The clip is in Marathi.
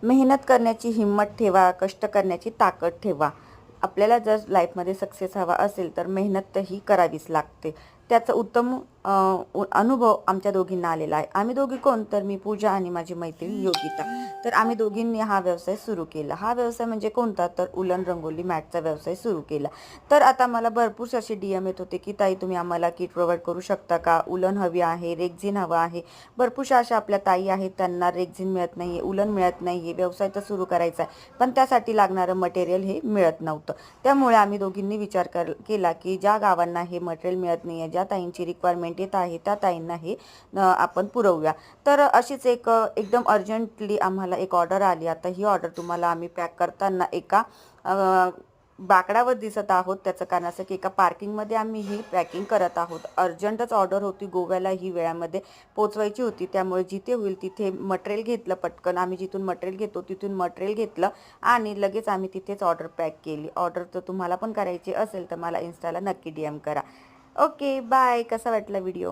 मेहनत करण्याची हिंमत ठेवा, कष्ट करण्याची ताकद ठेवा. आपल्याला जर लाईफमध्ये सक्सेस हवा असेल तर मेहनतही करावीच लागते. त्याचा उत्तम अनुभव आमच्या दोघींना आलेला आहे. आम्ही दोघी कोण, तर मी पूजा आणि माझी मैत्रीण योगिता. तर आम्ही दोघींनी हा व्यवसाय सुरू केला. हा व्यवसाय म्हणजे कोणता, तर उलन रंगोली मॅटचा व्यवसाय सुरू केला. तर आता मला भरपूर असे DM येत होते की ताई तुम्ही आम्हाला किट प्रोव्हाइड करू शकता का, उलन हवी आहे, रेक्झिन हवं आहे. भरपूरशा अशा आपल्या ताई आहेत त्यांना रेक्झिन मिळत नाही आहे, उलन मिळत नाही आहे, व्यवसाय तर सुरू करायचा आहे पण त्यासाठी लागणारं मटेरियल हे मिळत नव्हतं. त्यामुळे आम्ही दोघींनी विचार केला की ज्या गावांना हे मटेरियल मिळत नाही आहे, ज्या ताईंची रिक्वायरमेंट येत आहे त्या ताईंना हे आपण पुरवूया. तर अशीच एकदम अर्जंटली आम्हाला एक ऑर्डर आली. आता ही ऑर्डर तुम्हाला आम्ही पॅक करताना एका बाकडावर दिसत आहोत. त्याचं कारण असं की एका पार्किंगमध्ये आम्ही ही पॅकिंग करत आहोत. अर्जंटच ऑर्डर होती, गोव्याला ही वेळामध्ये पोचवायची होती. त्यामुळे जिथे होईल तिथे मटेरियल घेतलं पटकन. आम्ही जिथून मटेरियल घेतो तिथून मटेरियल घेतलं आणि लगेच आम्ही तिथेच ऑर्डर पॅक केली. ऑर्डर तर तुम्हाला पण करायची असेल तर मला इन्स्टाला नक्की DM करा. Okay bye. कसा वाटला व्हिडिओ?